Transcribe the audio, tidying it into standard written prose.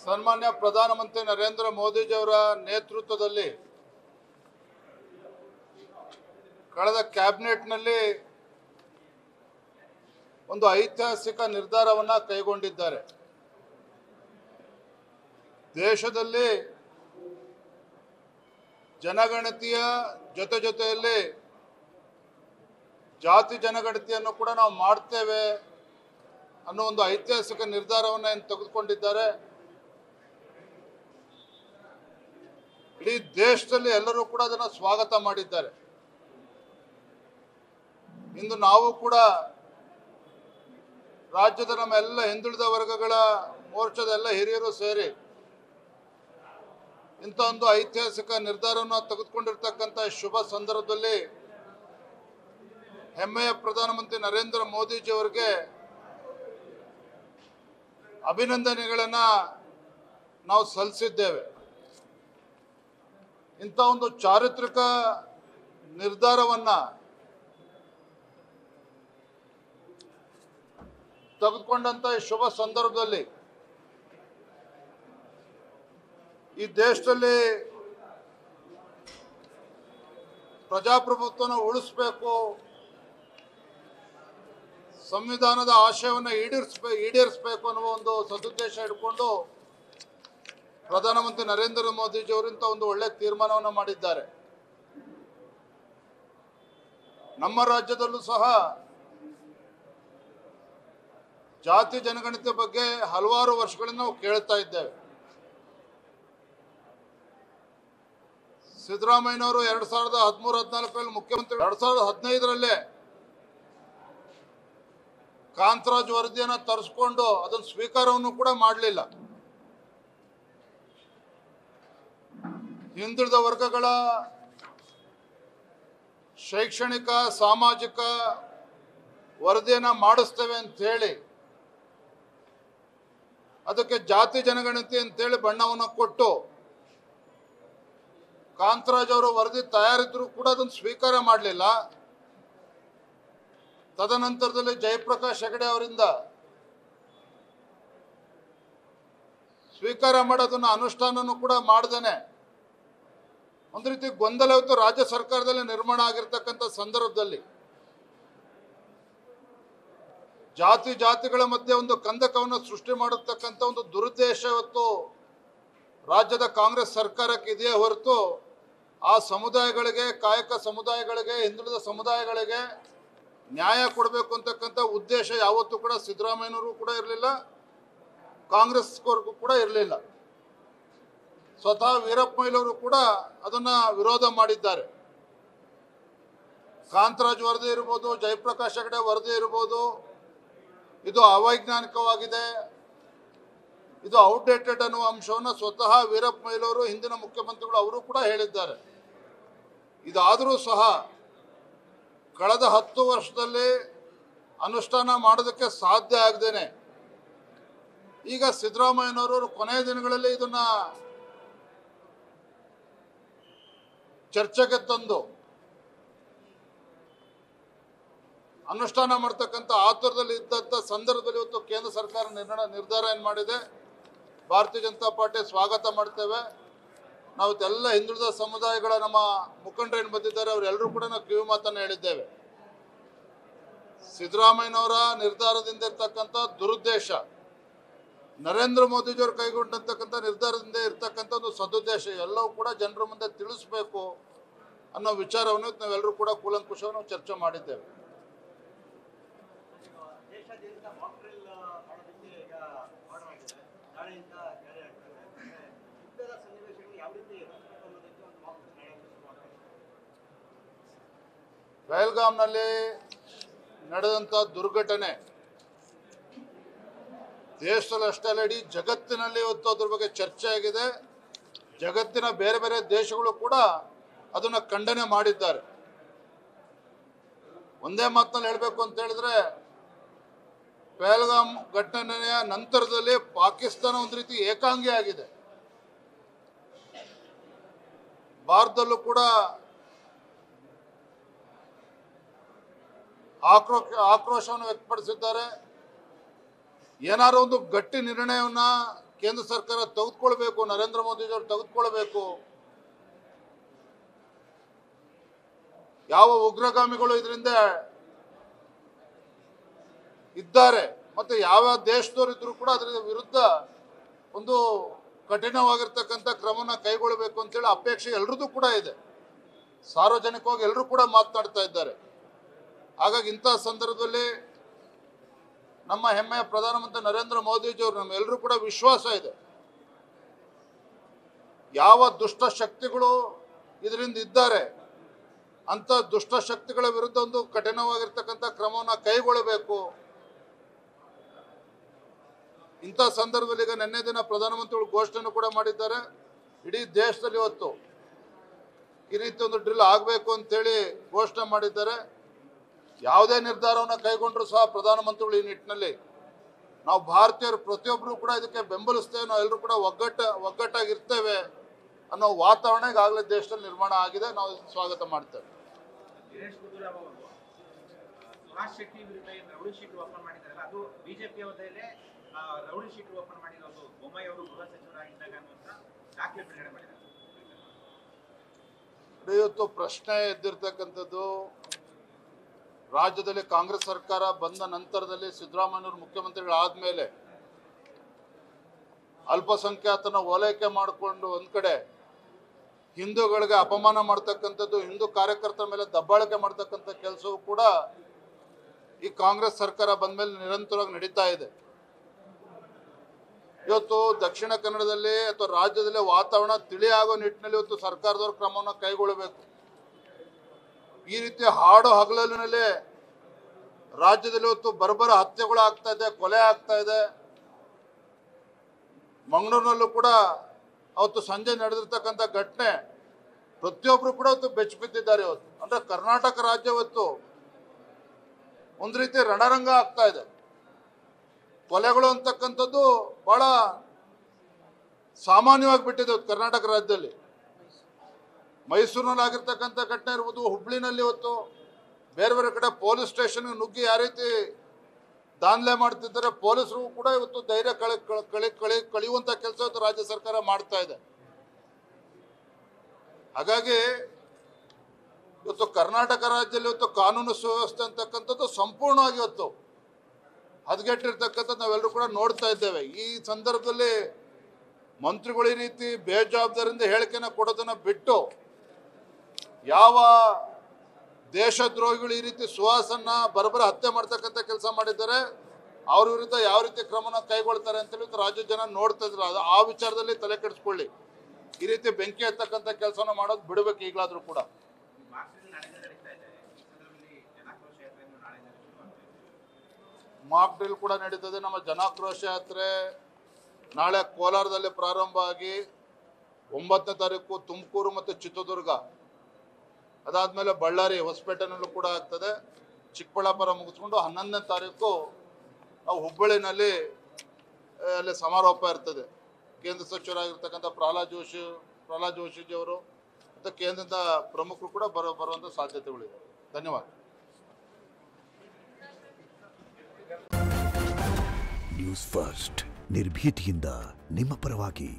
ಸನ್ಮಾನ್ಯ ಪ್ರಧಾನಮಂತ್ರಿ ನರೇಂದ್ರ ಮೋದಿಜಿಯವರ ನೇತೃತ್ವದಲ್ಲಿ ಕಳೆದ ಕ್ಯಾಬಿನೆಟ್ನಲ್ಲಿ ಒಂದು ಐತಿಹಾಸಿಕ ನಿರ್ಧಾರವನ್ನು ಕೈಗೊಂಡಿದ್ದಾರೆ. ದೇಶದಲ್ಲಿ ಜನಗಣತಿಯ ಜೊತೆಯಲ್ಲಿ ಜಾತಿ ಜನಗಣತಿಯನ್ನು ಕೂಡ ನಾವು ಮಾಡ್ತೇವೆ ಅನ್ನೋ ಒಂದು ಐತಿಹಾಸಿಕ ನಿರ್ಧಾರವನ್ನು ಏನು ತೆಗೆದುಕೊಂಡಿದ್ದಾರೆ. ಇಡೀ ದೇಶದಲ್ಲಿ ಎಲ್ಲರೂ ಕೂಡ ಅದನ್ನು ಸ್ವಾಗತ ಮಾಡಿದ್ದಾರೆ. ಇಂದು ನಾವು ಕೂಡ ರಾಜ್ಯದ ನಮ್ಮ ಎಲ್ಲ ಹಿಂದುಳಿದ ವರ್ಗಗಳ ಮೋರ್ಚಾದ ಎಲ್ಲ ಹಿರಿಯರು ಸೇರಿ ಇಂಥ ಒಂದು ಐತಿಹಾಸಿಕ ನಿರ್ಧಾರವನ್ನು ತೆಗೆದುಕೊಂಡಿರ್ತಕ್ಕಂಥ ಶುಭ ಸಂದರ್ಭದಲ್ಲಿ ಹೆಮ್ಮೆಯ ಪ್ರಧಾನಮಂತ್ರಿ ನರೇಂದ್ರ ಮೋದಿಜಿಯವರಿಗೆ ಅಭಿನಂದನೆಗಳನ್ನು ನಾವು ಸಲ್ಲಿಸಿದ್ದೇವೆ. ಇಂಥ ಒಂದು ಚಾರಿತ್ರಿಕ ನಿರ್ಧಾರವನ್ನು ತೆಗೆದುಕೊಂಡಂಥ ಶುಭ ಸಂದರ್ಭದಲ್ಲಿ ಈ ದೇಶದಲ್ಲಿ ಪ್ರಜಾಪ್ರಭುತ್ವವನ್ನು ಉಳಿಸಬೇಕು, ಸಂವಿಧಾನದ ಆಶಯವನ್ನು ಈಡೇರಿಸಬೇಕು ಅನ್ನುವ ಒಂದು ಸದುದ್ದೇಶ ಇಟ್ಕೊಂಡು ಪ್ರಧಾನಮಂತ್ರಿ ನರೇಂದ್ರ ಮೋದಿಜಿಯವರು ಇಂಥ ಒಂದು ಒಳ್ಳೆಯ ತೀರ್ಮಾನವನ್ನು ಮಾಡಿದ್ದಾರೆ. ನಮ್ಮ ರಾಜ್ಯದಲ್ಲೂ ಸಹ ಜಾತಿ ಜನಗಣತಿ ಬಗ್ಗೆ ಹಲವಾರು ವರ್ಷಗಳಿಂದ ನಾವು ಕೇಳ್ತಾ ಇದ್ದೇವೆ. ಸಿದ್ದರಾಮಯ್ಯನವರು 2013-14ರಲ್ಲಿ ಮುಖ್ಯಮಂತ್ರಿ 2015ರಲ್ಲೇ ಕಾಂತರಾಜ್ ವರದಿಯನ್ನು ತರಿಸ್ಕೊಂಡು ಅದನ್ನು ಸ್ವೀಕಾರವನ್ನು ಕೂಡ ಮಾಡಲಿಲ್ಲ. ಹಿಂದುಳಿದ ವರ್ಗಗಳ ಶೈಕ್ಷಣಿಕ ಸಾಮಾಜಿಕ ವರದಿಯನ್ನು ಮಾಡಿಸ್ತೇವೆ ಅಂತ ಹೇಳಿ ಅದಕ್ಕೆ ಜಾತಿ ಜನಗಣತಿ ಅಂತೇಳಿ ಬಣ್ಣವನ್ನು ಕೊಟ್ಟು ಕಾಂತರಾಜ್ ಅವರು ವರದಿ ತಯಾರಿದ್ರು ಕೂಡ ಅದನ್ನು ಸ್ವೀಕಾರ ಮಾಡಲಿಲ್ಲ. ತದನಂತರದಲ್ಲಿ ಜಯಪ್ರಕಾಶ್ ಹೆಗಡೆ ಅವರಿಂದ ಸ್ವೀಕಾರ ಮಾಡೋದನ್ನು ಅನುಷ್ಠಾನನೂ ಕೂಡ ಮಾಡ್ದೇನೆ ಒಂದು ರೀತಿ ಗೊಂದಲ ಇವತ್ತು ರಾಜ್ಯ ಸರ್ಕಾರದಲ್ಲಿ ನಿರ್ಮಾಣ ಆಗಿರ್ತಕ್ಕಂಥ ಸಂದರ್ಭದಲ್ಲಿ ಜಾತಿಗಳ ಮಧ್ಯೆ ಒಂದು ಕಂದಕವನ್ನು ಸೃಷ್ಟಿ ಮಾಡತಕ್ಕಂಥ ಒಂದು ದುರುದ್ದೇಶ ಇವತ್ತು ರಾಜ್ಯದ ಕಾಂಗ್ರೆಸ್ ಸರ್ಕಾರಕ್ಕೆ ಇದೆಯೇ ಹೊರತು ಆ ಸಮುದಾಯಗಳಿಗೆ, ಕಾಯಕ ಸಮುದಾಯಗಳಿಗೆ, ಹಿಂದುಳಿದ ಸಮುದಾಯಗಳಿಗೆ ನ್ಯಾಯ ಕೊಡಬೇಕು ಅಂತಕ್ಕಂಥ ಉದ್ದೇಶ ಯಾವತ್ತೂ ಕೂಡ ಸಿದ್ದರಾಮಯ್ಯನವರು ಕೂಡ ಇರಲಿಲ್ಲ, ಕಾಂಗ್ರೆಸ್ವರೆಗೂ ಕೂಡ ಇರಲಿಲ್ಲ. ಸ್ವತಃ ವೀರಪ್ಪ ಮೊಯ್ಲಿಯವರು ಕೂಡ ಅದನ್ನು ವಿರೋಧ ಮಾಡಿದ್ದಾರೆ. ಕಾಂತರಾಜ್ ವರದಿ ಇರ್ಬೋದು, ಜಯಪ್ರಕಾಶ್ ಹೆಗಡೆ ವರದಿ ಇರ್ಬೋದು, ಇದು ಅವೈಜ್ಞಾನಿಕವಾಗಿದೆ, ಇದು ಔಟ್ಡೇಟೆಡ್ ಅನ್ನುವ ಅಂಶವನ್ನು ಸ್ವತಃ ವೀರಪ್ಪ ಮೊಯ್ಲಿಯವರು ಹಿಂದಿನ ಮುಖ್ಯಮಂತ್ರಿಗಳು ಅವರು ಕೂಡ ಹೇಳಿದ್ದಾರೆ. ಇದಾದರೂ ಸಹ ಕಳೆದ 10 ವರ್ಷದಲ್ಲಿ ಅನುಷ್ಠಾನ ಮಾಡೋದಕ್ಕೆ ಸಾಧ್ಯ ಆಗದೇನೆ ಈಗ ಸಿದ್ದರಾಮಯ್ಯನವರು ಕೊನೆಯ ದಿನಗಳಲ್ಲಿ ಇದನ್ನು ಚರ್ಚೆಗೆ ತಂದು ಅನುಷ್ಠಾನ ಮಾಡ್ತಕ್ಕಂಥ ಆತುರದಲ್ಲಿ ಇದ್ದಂಥ ಸಂದರ್ಭದಲ್ಲಿ ಇವತ್ತು ಕೇಂದ್ರ ಸರ್ಕಾರ ನಿರ್ಧಾರ ಏನು ಮಾಡಿದೆ, ಭಾರತೀಯ ಜನತಾ ಪಾರ್ಟಿ ಸ್ವಾಗತ ಮಾಡ್ತೇವೆ. ನಾವು ಎಲ್ಲ ಹಿಂದುಳಿದ ಸಮುದಾಯಗಳ ನಮ್ಮ ಮುಖಂಡರು ಏನು ಬಂದಿದ್ದಾರೆ ಅವರೆಲ್ಲರೂ ಕೂಡ ನಾವು ಕಿವಿ ಮಾತನ್ನು ಹೇಳಿದ್ದೇವೆ. ಸಿದ್ದರಾಮಯ್ಯನವರ ನಿರ್ಧಾರದಿಂದ ಇರ್ತಕ್ಕಂಥ ದುರುದ್ದೇಶ, ನರೇಂದ್ರ ಮೋದಿಜಿಯವರು ಕೈಗೊಂಡಂತಕ್ಕಂಥ ನಿರ್ಧಾರದಿಂದ ಇರ್ತಕ್ಕಂಥ ಒಂದು ಸದುದ್ದೇಶ ಎಲ್ಲವೂ ಕೂಡ ಜನರ ಮುಂದೆ ತಿಳಿಸಬೇಕು ಅನ್ನೋ ವಿಚಾರವನ್ನು ನಾವೆಲ್ಲರೂ ಕೂಡ ಕೂಲಂಕುಷವನ್ನು ಚರ್ಚೆ ಮಾಡಿದ್ದೇವೆ. ಬೆಳಗಾಂನಲ್ಲಿ ನಡೆದಂಥ ದುರ್ಘಟನೆ ದೇಶದಲ್ಲಿ ಅಷ್ಟೇ ಅಲ್ಲ, ಇಡೀ ಜಗತ್ತಿನಲ್ಲಿ ಇವತ್ತು ಅದ್ರ ಬಗ್ಗೆ ಚರ್ಚೆ ಆಗಿದೆ. ಜಗತ್ತಿನ ಬೇರೆ ಬೇರೆ ದೇಶಗಳು ಕೂಡ ಅದನ್ನು ಖಂಡನೆ ಮಾಡಿದ್ದಾರೆ. ಒಂದೇ ಮಾತಿನಲ್ಲಿ ಹೇಳಬೇಕು ಅಂತ ಹೇಳಿದ್ರೆ, ಪಹಲ್ಗಾಮ್ ಘಟನೆಯ ನಂತರದಲ್ಲಿ ಪಾಕಿಸ್ತಾನ ಒಂದು ರೀತಿ ಏಕಾಂಗಿ ಆಗಿದೆ. ಭಾರತದಲ್ಲೂ ಕೂಡ ಆಕ್ರೋಶವನ್ನು ವ್ಯಕ್ತಪಡಿಸಿದ್ದಾರೆ. ಏನಾದ್ರು ಒಂದು ಗಟ್ಟಿ ನಿರ್ಣಯವನ್ನ ಕೇಂದ್ರ ಸರ್ಕಾರ ತೆಗೆದುಕೊಳ್ಬೇಕು, ನರೇಂದ್ರ ಮೋದಿಜಿಯವರು ತೆಗೆದುಕೊಳ್ಬೇಕು. ಯಾವ ಉಗ್ರಗಾಮಿಗಳು ಇದರಿಂದ ಇದ್ದಾರೆ ಮತ್ತೆ ಯಾವ ದೇಶದವರು ಇದ್ರು ಕೂಡ ಅದರ ವಿರುದ್ಧ ಒಂದು ಕಠಿಣವಾಗಿರ್ತಕ್ಕಂಥ ಕ್ರಮನ ಕೈಗೊಳ್ಳಬೇಕು ಅಂತೇಳಿ ಅಪೇಕ್ಷೆ ಎಲ್ರದ್ದು ಕೂಡ ಇದೆ. ಸಾರ್ವಜನಿಕವಾಗಿ ಎಲ್ಲರೂ ಕೂಡ ಮಾತನಾಡ್ತಾ ಇದ್ದಾರೆ. ಹಾಗಾಗಿ ಇಂತಹ ಸಂದರ್ಭದಲ್ಲಿ ನಮ್ಮ ಹೆಮ್ಮೆಯ ಪ್ರಧಾನಮಂತ್ರಿ ನರೇಂದ್ರ ಮೋದಿಜಿಯವರು ನಮ್ಮೆಲ್ಲರೂ ಕೂಡ ವಿಶ್ವಾಸ ಇದೆ, ಯಾವ ದುಷ್ಟ ಶಕ್ತಿಗಳು ಇದರಿಂದ ಇದ್ದಾರೆ ಅಂತ ದುಷ್ಟ ಶಕ್ತಿಗಳ ವಿರುದ್ಧ ಒಂದು ಕಠಿಣವಾಗಿರ್ತಕ್ಕಂಥ ಕ್ರಮವನ್ನು ಕೈಗೊಳ್ಳಬೇಕು. ಇಂಥ ಸಂದರ್ಭದಲ್ಲಿ ಈಗ ನಿನ್ನೆ ದಿನ ಪ್ರಧಾನಮಂತ್ರಿಗಳು ಘೋಷಣೆಯನ್ನು ಕೂಡ ಮಾಡಿದ್ದಾರೆ. ಇಡೀ ದೇಶದಲ್ಲಿ ಇವತ್ತು ಈ ರೀತಿ ಒಂದು ಡ್ರಿಲ್ ಆಗಬೇಕು ಅಂತೇಳಿ ಘೋಷಣೆ ಮಾಡಿದ್ದಾರೆ. ಯಾವುದೇ ನಿರ್ಧಾರವನ್ನು ಕೈಗೊಂಡ್ರು ಸಹ ಪ್ರಧಾನಮಂತ್ರಿಗಳು ಈ ನಿಟ್ಟಿನಲ್ಲಿ ನಾವು ಭಾರತೀಯರು ಪ್ರತಿಯೊಬ್ಬರು ಕೂಡ ಇದಕ್ಕೆ ಬೆಂಬಲಿಸ್ತೇವೆ, ನಾವು ಎಲ್ಲರೂ ಕೂಡ ಒಗ್ಗಟ್ಟಾಗಿರ್ತೇವೆ ಅನ್ನೋ ವಾತಾವರಣ ಈಗಾಗಲೇ ದೇಶದಲ್ಲಿ ನಿರ್ಮಾಣ ಆಗಿದೆ. ನಾವು ಸ್ವಾಗತ ಮಾಡ್ತೇವೆ. ಸುಭಾಷ್ ಶೆಟ್ಟಿ ವಿರುದ್ಧ ರೌಡಿ ಶೀಟ್ ಓಪನ್ ಮಾಡಿದಾರಲ್ಲ, ಅದು ಬಿಜೆಪಿ ಅವರಲ್ಲೇ ರೌಡಿ ಶೀಟ್ ಓಪನ್ ಮಾಡಿರೋದು ಬೊಮ್ಮಾಯಿ ಅವರು ಗೃಹ ಸಚಿವರಾಗಿದ್ದಾಗ ಅಂತ ದಾಖಲೆ ಬಿಡುಗಡೆ ಮಾಡಿದ್ದಾರೆ. ಇವತ್ತು ಪ್ರಶ್ನೆ ಎದ್ದಿರ್ತಕ್ಕಂಥದ್ದು, ರಾಜ್ಯದಲ್ಲಿ ಕಾಂಗ್ರೆಸ್ ಸರ್ಕಾರ ಬಂದ ನಂತರದಲ್ಲಿ ಸಿದ್ದರಾಮಯ್ಯವರು ಮುಖ್ಯಮಂತ್ರಿಗಳಾದ್ಮೇಲೆ ಅಲ್ಪಸಂಖ್ಯಾತನ ಓಲೈಕೆ ಮಾಡಿಕೊಂಡು ಒಂದ್ ಕಡೆ ಹಿಂದೂಗಳಿಗೆ ಅಪಮಾನ ಮಾಡ್ತಕ್ಕಂಥದ್ದು, ಹಿಂದೂ ಕಾರ್ಯಕರ್ತರ ಮೇಲೆ ದಬ್ಬಾಳಿಕೆ ಮಾಡ್ತಕ್ಕಂಥ ಕೆಲಸವೂ ಕೂಡ ಈ ಕಾಂಗ್ರೆಸ್ ಸರ್ಕಾರ ಬಂದ ಮೇಲೆ ನಿರಂತರವಾಗಿ ನಡೀತಾ ಇದೆ. ಇವತ್ತು ದಕ್ಷಿಣ ಕನ್ನಡದಲ್ಲಿ ಅಥವಾ ರಾಜ್ಯದಲ್ಲಿ ವಾತಾವರಣ ತಿಳಿಯಾಗೋ ನಿಟ್ಟಿನಲ್ಲಿ ಇವತ್ತು ಸರ್ಕಾರದವರು ಕ್ರಮವನ್ನು ಕೈಗೊಳ್ಳಬೇಕು. ಈ ರೀತಿ ಹಾಡು ಹಗಲಿನಲ್ಲಿ ರಾಜ್ಯದಲ್ಲಿ ಇವತ್ತು ಬರ್ಬರ ಹತ್ಯೆಗಳು ಆಗ್ತಾ ಇದೆ, ಕೊಲೆ ಆಗ್ತಾ ಇದೆ. ಮಂಗಳೂರಿನಲ್ಲೂ ಕೂಡ ಅವತ್ತು ಸಂಜೆ ನಡೆದಿರ್ತಕ್ಕಂಥ ಘಟನೆ ಪ್ರತಿಯೊಬ್ಬರು ಕೂಡ ಇವತ್ತು ಬೆಚ್ಚ ಬಿದ್ದಿದ್ದಾರೆ. ಇವತ್ತು ಅಂದ್ರೆ ಕರ್ನಾಟಕ ರಾಜ್ಯ ಇವತ್ತು ಒಂದು ರೀತಿ ರಣರಂಗ ಆಗ್ತಾ ಇದೆ. ಕೊಲೆಗಳು ಅಂತಕ್ಕಂಥದ್ದು ಬಹಳ ಸಾಮಾನ್ಯವಾಗಿ ಬಿಟ್ಟಿದೆ ಕರ್ನಾಟಕ ರಾಜ್ಯದಲ್ಲಿ. ಮೈಸೂರಿನಲ್ಲಿ ಆಗಿರ್ತಕ್ಕಂಥ ಘಟನೆ ಇರ್ಬೋದು, ಹುಬ್ಳಿನಲ್ಲಿ ಇವತ್ತು ಬೇರೆ ಬೇರೆ ಕಡೆ ಪೊಲೀಸ್ ಸ್ಟೇಷನ್ಗೆ ನುಗ್ಗಿ ಯಾವ ರೀತಿ ದಾಂಧಲೆ ಮಾಡ್ತಿದ್ದಾರೆ, ಪೊಲೀಸರು ಕೂಡ ಇವತ್ತು ಧೈರ್ಯ ಕಳೆಯುವಂತ ಕೆಲಸ ಇವತ್ತು ರಾಜ್ಯ ಸರ್ಕಾರ ಮಾಡ್ತಾ ಇದೆ. ಹಾಗಾಗಿ ಇವತ್ತು ಕರ್ನಾಟಕ ರಾಜ್ಯದಲ್ಲಿ ಇವತ್ತು ಕಾನೂನು ಸುವ್ಯವಸ್ಥೆ ಅಂತಕ್ಕಂಥದ್ದು ಸಂಪೂರ್ಣವಾಗಿ ಇವತ್ತು ಹದಗೆಟ್ಟಿರ್ತಕ್ಕಂಥದ್ದು ನಾವೆಲ್ಲರೂ ಕೂಡ ನೋಡ್ತಾ ಇದ್ದೇವೆ. ಈ ಸಂದರ್ಭದಲ್ಲಿ ಮಂತ್ರಿಗಳು ಈ ರೀತಿ ಬೇಜವಾಬ್ದಾರಿಯಿಂದ ಹೇಳಿಕೆನ ಕೊಡೋದನ್ನ ಬಿಟ್ಟು, ಯಾವ ದೇಶದ್ರೋಹಿಗಳು ಈ ರೀತಿ ಸುಹಾಸನ್ನ ಬರಬರ ಹತ್ಯೆ ಮಾಡ್ತಕ್ಕಂಥ ಕೆಲಸ ಮಾಡಿದ್ದಾರೆ, ಅವ್ರ ವಿರುದ್ಧ ಯಾವ ರೀತಿ ಕ್ರಮನ ಕೈಗೊಳ್ತಾರೆ ಅಂತೇಳಿ ರಾಜ್ಯ ಜನ ನೋಡ್ತಾ ಇದ್ರು. ಆ ವಿಚಾರದಲ್ಲಿ ತಲೆ ಕೆಡಿಸ್ಕೊಳ್ಳಿ. ಈ ರೀತಿ ಬೆಂಕಿ ಹತ್ತಕ್ಕಂಥ ಕೆಲಸನ ಮಾಡೋದು ಬಿಡಬೇಕು ಈಗಲಾದ್ರೂ ಕೂಡ. ಮಾಕ್ ಡ್ರಿಲ್ ಕೂಡ ನಡೀತದೆ. ನಮ್ಮ ಜನಾಕ್ರೋಶ ಯಾತ್ರೆ ನಾಳೆ ಕೋಲಾರದಲ್ಲಿ ಪ್ರಾರಂಭ ಆಗಿ 9ನೇ ತಾರೀಕು ತುಮಕೂರು ಮತ್ತು ಚಿತ್ರದುರ್ಗ, ಅದಾದ್ಮೇಲೆ ಬಳ್ಳಾರಿ ಹೊಸಪೇಟೆನಲ್ಲೂ ಕೂಡ ಆಗ್ತದೆ. ಚಿಕ್ಕಬಳ್ಳಾಪುರ ಮುಗಿಸ್ಕೊಂಡು 11ನೇ ತಾರೀಕು ನಾವು ಹುಬ್ಬಳ್ಳಿನಲ್ಲಿ ಅಲ್ಲಿ ಸಮಾರೋಪ ಇರ್ತದೆ. ಕೇಂದ್ರ ಸಚಿವರಾಗಿರ್ತಕ್ಕಂಥ ಪ್ರಹ್ಲಾದ್ ಜೋಶಿ ಅವರು ಮತ್ತು ಕೇಂದ್ರದ ಪ್ರಮುಖರು ಕೂಡ ಬರುವಂಥ ಸಾಧ್ಯತೆಗಳಿದೆ. ಧನ್ಯವಾದ. ನ್ಯೂಸ್ ಫಸ್ಟ್, ನಿರ್ಭೀತಿಯಿಂದ ನಿಮ್ಮ ಪರವಾಗಿ.